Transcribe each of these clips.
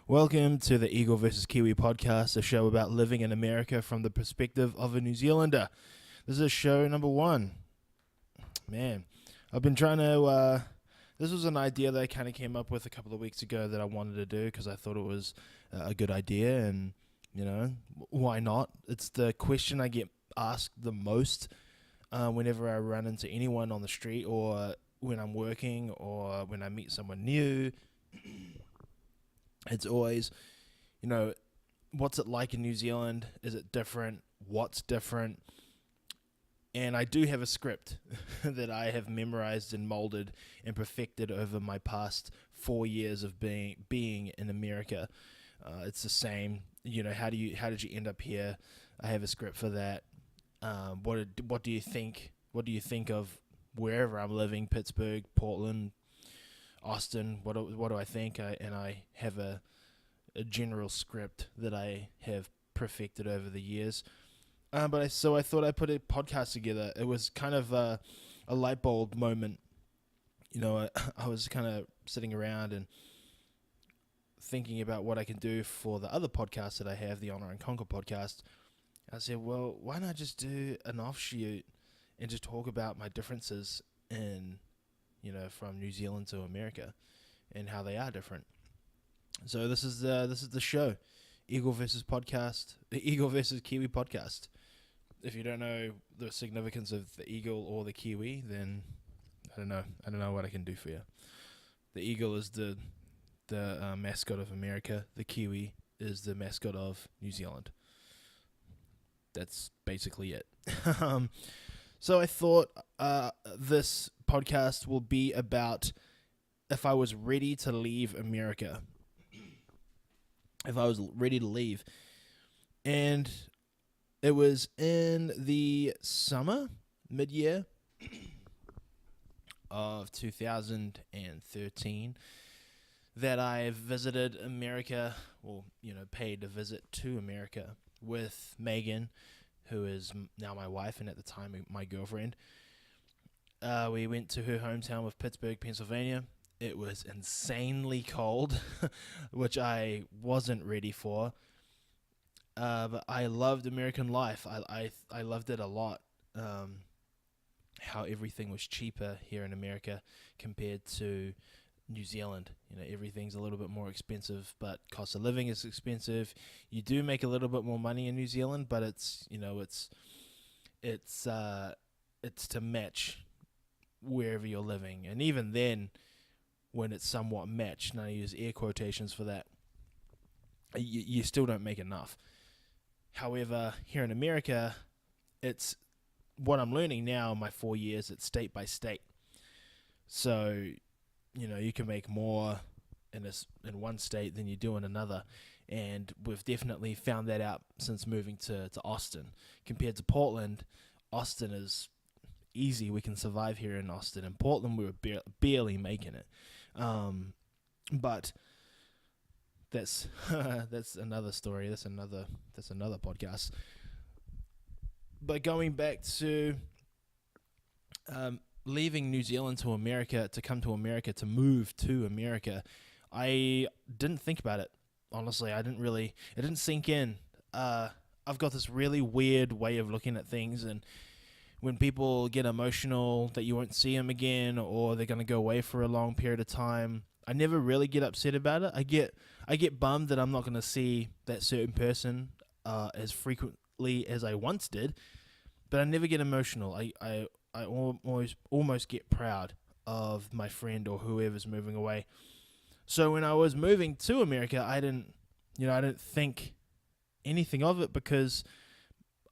Welcome to the Eagle versus Kiwi podcast, a show about living in America from the perspective of a New Zealander. This is show number 1. Man, I've been trying to, this was an idea that I kind of came up with a couple of weeks ago that I wanted to do because I thought it was a good idea and, why not? It's the question I get asked the most whenever I run into anyone on the street or when I'm working or when I meet someone new. It's always, what's it like in New Zealand? Is it different? What's different? And I do have a script that I have memorized and molded and perfected over my past 4 years of being in America. It's the same. How did you end up here? I have a script for that. What do you think? What do you think of wherever I'm living? Pittsburgh, Portland, Austin. What do I think? I have a general script that I have perfected over the years. So I thought I'd put a podcast together. It was kind of a light bulb moment. I was kind of sitting around and thinking about what I can do for the other podcast that I have, the Honor and Conquer podcast. I said, well, why not just do an offshoot and just talk about my differences in from New Zealand to America and how they are different. So this is the show, Eagle versus Kiwi podcast. If you don't know the significance of the eagle or the kiwi, then I don't know what I can do for you. The eagle is the mascot of America. The kiwi is the mascot of New Zealand. That's basically it. So I thought this podcast will be about if I was ready to leave America. If I was ready to leave. And it was in the summer, mid-year of 2013 that I visited America, paid a visit to America with Megan, who is now my wife and at the time my girlfriend. We went to her hometown of Pittsburgh, Pennsylvania. It was insanely cold, which I wasn't ready for. But I loved American life. I loved it a lot. How everything was cheaper here in America compared to New Zealand. Everything's a little bit more expensive, but cost of living is expensive. You do make a little bit more money in New Zealand, but it's to match wherever you're living. And even then, when it's somewhat matched, and I use air quotations for that, you still don't make enough. However, here in America, it's what I'm learning now in my 4 years, it's state by state. So, you can make more in one state than you do in another. And we've definitely found that out since moving to Austin. Compared to Portland, Austin is easy. We can survive here in Austin. In Portland, we were barely making it. But that's another story. That's another podcast. But going back to leaving New Zealand to America, to come to America, to move to America, I didn't think about it. Honestly, it didn't sink in. I've got this really weird way of looking at things, and when people get emotional that you won't see them again or they're going to go away for a long period of time, I never really get upset about it. I get bummed that I'm not going to see that certain person as frequently as I once did, but I never get emotional. I almost get proud of my friend or whoever's moving away. So when I was moving to America, I didn't think anything of it because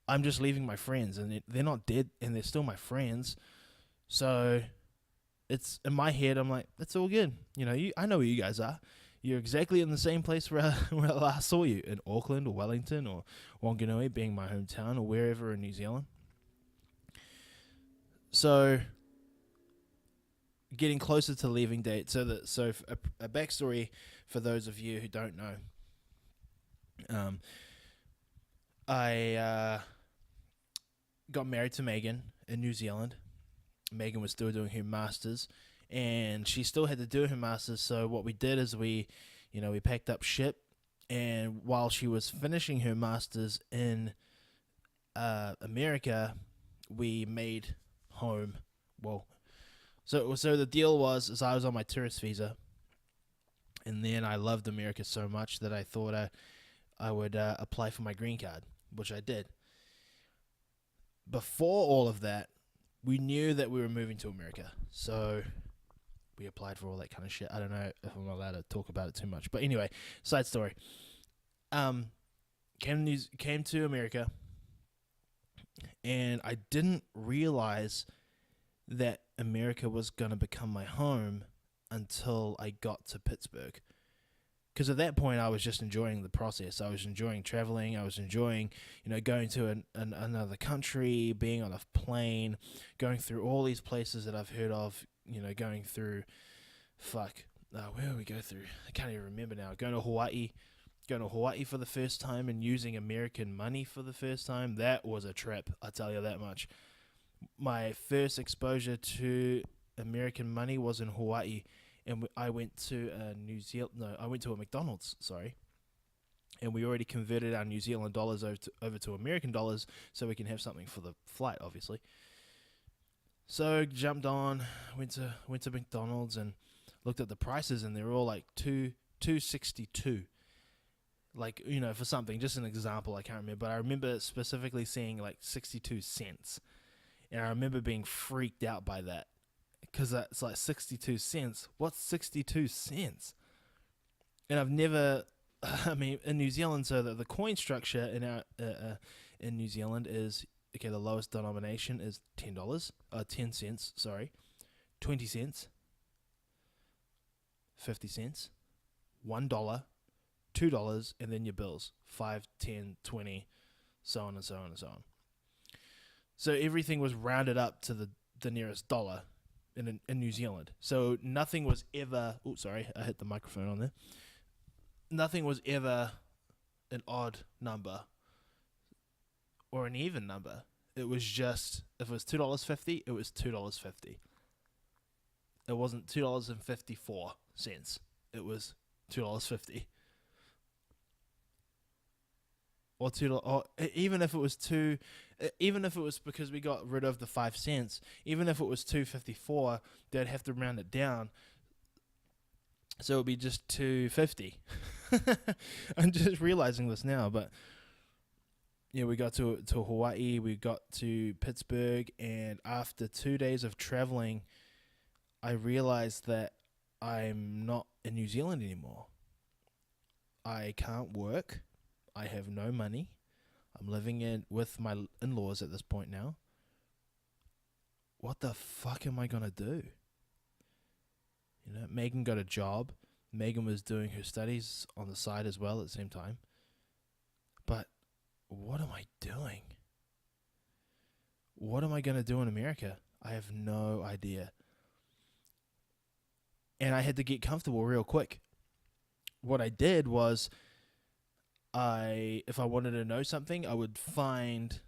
I'm just leaving my friends, and they're not dead, and they're still my friends. So it's in my head, I'm like, it's all good. I know where you guys are. You're exactly in the same place where I last saw you, in Auckland or Wellington or Wanganui, being my hometown, or wherever in New Zealand. So getting closer to leaving date. So a backstory for those of you who don't know. I got married to Megan in New Zealand. Megan was still doing her masters, and she still had to do her masters. So what we did is we packed up ship And while she was finishing her master's in America, we made home. Well, so the deal was, is I was on my tourist visa, and then I loved America so much that I thought I would apply for my green card, which I did. Before all of that, we knew that we were moving to America, so we applied for all that kind of shit. I don't know if I'm allowed to talk about it too much, but anyway, side story. Um, came to America, and I didn't realize that America was gonna become my home until I got to Pittsburgh. Because at that point, I was just enjoying the process. I was enjoying traveling. I was enjoying, going to another country, being on a plane, going through all these places that I've heard of. Going through, where did we go through? I can't even remember now. Going to Hawaii for the first time and using American money for the first time. That was a trip. I tell you that much. My first exposure to American money was in Hawaii. And I went to I went to a McDonald's, sorry. And we already converted our New Zealand dollars over to American dollars so we can have something for the flight, obviously. So jumped on, went to McDonald's and looked at the prices, and they were all like $2.62. Like, for something, just an example, I can't remember. But I remember specifically seeing like 62 cents. And I remember being freaked out by that. Because that's like 62 cents. What's 62 cents? And I've never, in New Zealand, so the coin structure in New Zealand is, okay, the lowest denomination is $10, 10 cents, sorry, 20 cents, 50 cents, $1, $2, and then your bills, 5, 10, 20, so on and so on and so on. So everything was rounded up to the nearest dollar in New Zealand. So nothing was ever... Oh, sorry, I hit the microphone on there. Nothing was ever an odd number or an even number. It was just, if it was $2.50, it was $2.50. It wasn't $2.54. It was $2.50. Or $2, or even if it was even if it was because we got rid of the 5 cents, even if it was $2.54, they'd have to round it down, so it'd be just $2.50. I'm just realizing this now, but yeah, we got to Hawaii, we got to Pittsburgh, and after 2 days of traveling, I realized that I'm not in New Zealand anymore. I can't work. I have no money. I'm living with my in-laws at this point now. What the fuck am I going to do? Megan got a job. Megan was doing her studies on the side as well at the same time. But what am I doing? What am I going to do in America? I have no idea. And I had to get comfortable real quick. What I did was, if I wanted to know something, I would find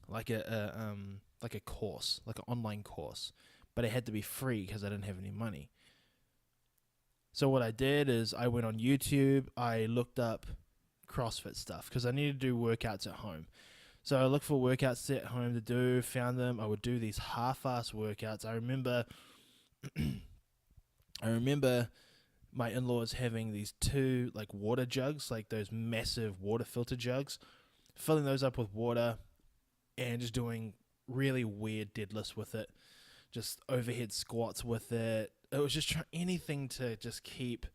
like a course, like an online course, but it had to be free because I didn't have any money. So what I did is I went on YouTube. I looked up CrossFit stuff because I needed to do workouts at home. So I looked for workouts at home to do, found them. I would do these half-ass workouts. I remember my in-laws having these 2 like water jugs, like those massive water filter jugs, filling those up with water and just doing really weird deadlifts with it, just overhead squats with it. It was just anything to just keep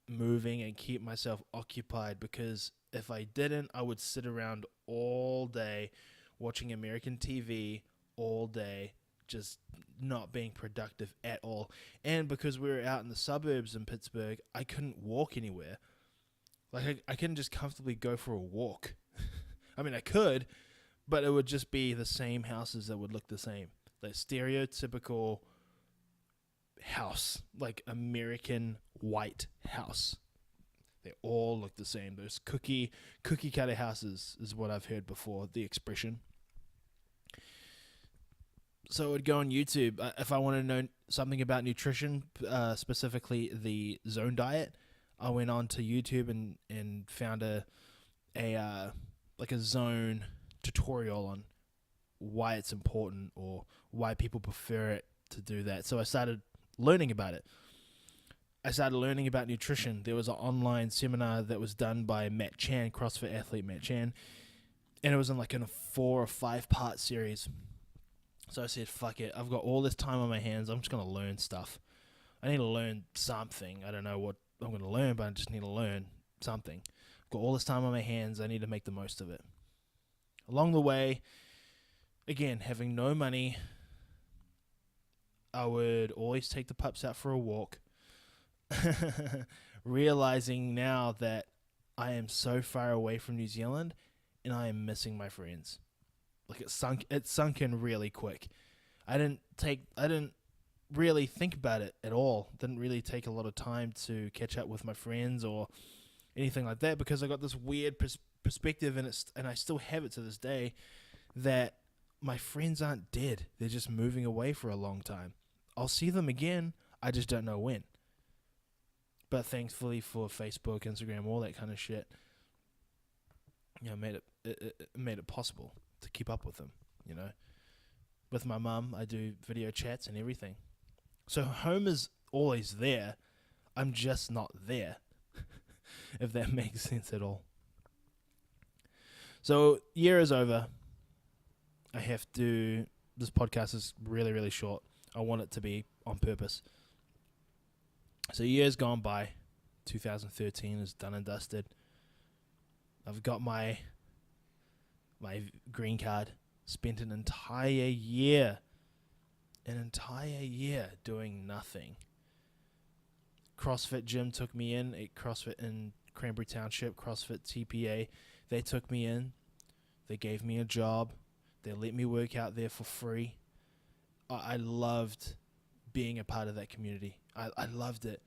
moving and keep myself occupied, because if I didn't, I would sit around all day watching American TV all day, just not being productive at all. And because we were out in the suburbs in Pittsburgh, I couldn't walk anywhere. Like I couldn't just comfortably go for a walk. I mean, I could, but it would just be the same houses that would look the same. Like stereotypical house, like American white house. They all look the same. Those cookie cutter houses is what I've heard before, the expression. So I would go on YouTube if I wanted to know something about nutrition, specifically the zone diet. I went on to YouTube and found a like a zone tutorial on why it's important or why people prefer it to do that. So I started learning about it. I started learning about nutrition. There was an online seminar that was done by Matt Chan, CrossFit athlete Matt Chan, and it was in like in a 4 or 5 part series. So I said, fuck it. I've got all this time on my hands. I'm just going to learn stuff. I need to learn something. I don't know what I'm going to learn, but I just need to learn something. I've got all this time on my hands. I need to make the most of it. Along the way, again, having no money, I would always take the pups out for a walk. Realizing now that I am so far away from New Zealand and I am missing my friends. Like it sunk in really quick. I didn't really think about it at all. Didn't really take a lot of time to catch up with my friends or anything like that, because I got this weird perspective, and I still have it to this day, that my friends aren't dead. They're just moving away for a long time. I'll see them again. I just don't know when. But thankfully for Facebook, Instagram, all that kind of shit, made it possible to keep up with them. With my mum, I do video chats and everything. So home is always there. I'm just not there, if that makes sense at all. So year is over. This podcast is really, really short. I want it to be on purpose. So years gone by. 2013 is done and dusted. I've got my green card. Spent an entire year doing nothing. CrossFit gym took me in. At CrossFit in Cranberry Township, CrossFit TPA, they took me in. They gave me a job. They let me work out there for free. I loved being a part of that community. I loved it.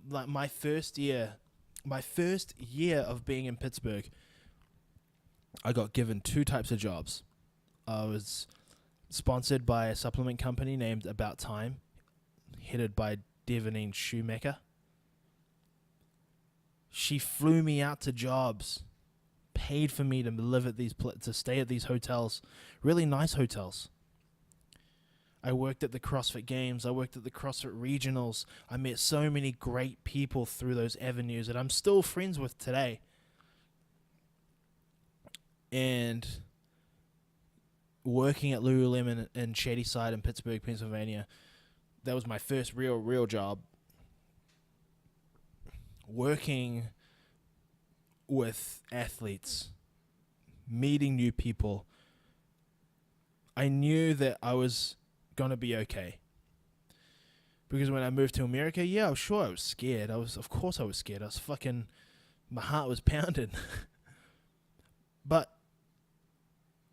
Like my first year of being in Pittsburgh, I got given 2 types of jobs. I was sponsored by a supplement company named About Time, headed by Devonine Shoemaker. She flew me out to jobs, paid for me to live at to stay at these hotels, really nice hotels. I worked at the CrossFit Games. I worked at the CrossFit Regionals. I met so many great people through those avenues that I'm still friends with today. And working at Lululemon in Shadyside in Pittsburgh, Pennsylvania, that was my first real job. Working with athletes, meeting new people, I knew that I was going to be okay. Because when I moved to America, I was scared. Of course I was scared. My heart was pounding. But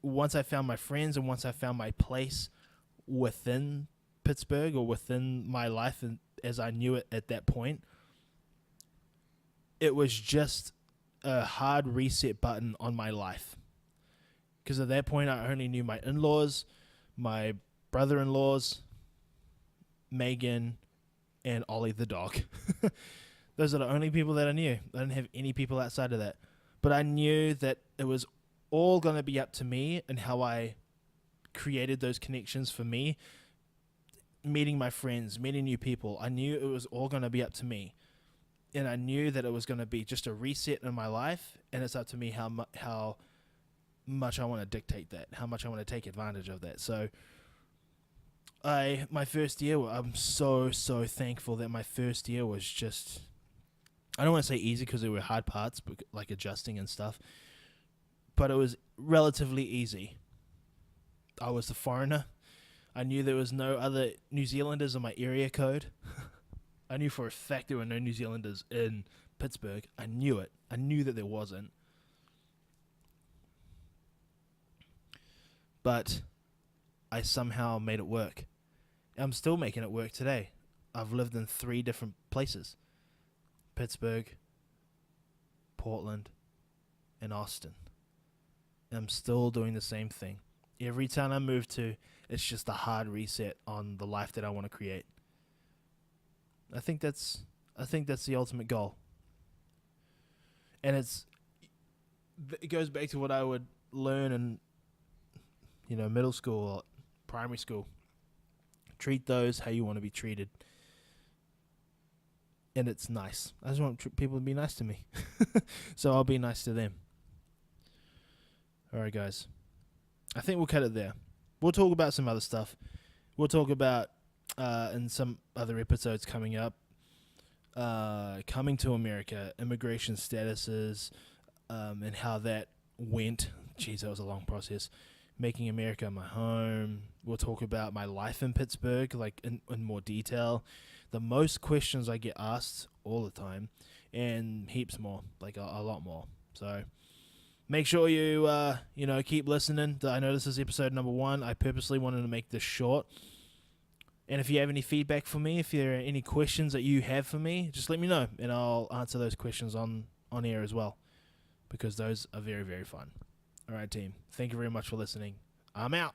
once I found my friends and once I found my place within Pittsburgh or within my life and as I knew it at that point, it was just a hard reset button on my life. Because at that point, I only knew my in-laws, my brother-in-laws, Megan, and Ollie the dog. Those are the only people that I knew. I didn't have any people outside of that. But I knew that it was all going to be up to me and how I created those connections for me. Meeting my friends, meeting new people. I knew it was all going to be up to me. And I knew that it was going to be just a reset in my life. And it's up to me how much I want to dictate that, how much I want to take advantage of that. So my first year, I'm so thankful that my first year was just, I don't want to say easy because there were hard parts, like adjusting and stuff, but it was relatively easy. I was the foreigner. I knew there was no other New Zealanders in my area code. I knew for a fact there were no New Zealanders in Pittsburgh. I knew it. I knew that there wasn't. But I somehow made it work. I'm still making it work today. I've lived in 3 different places. Pittsburgh, Portland, and Austin. And I'm still doing the same thing. Every town I move to, it's just a hard reset on the life that I want to create. I think that's I think that's the ultimate goal. And it goes back to what I would learn in, middle school or primary school. Treat those how you want to be treated. And it's nice. I just want people to be nice to me. So I'll be nice to them. All right, guys. I think we'll cut it there. We'll talk about some other stuff. We'll talk about, in some other episodes coming up, coming to America, immigration statuses, and how that went. Jeez, that was a long process. Making America my home. We'll talk about my life in Pittsburgh, like in more detail. The most questions I get asked all the time, and heaps more, like a lot more. So make sure you keep listening. I know this is episode number 1. I purposely wanted to make this short. And if you have any feedback for me, if there are any questions that you have for me, just let me know, and I'll answer those questions on air as well, because those are very, very fun. All right, team. Thank you very much for listening. I'm out.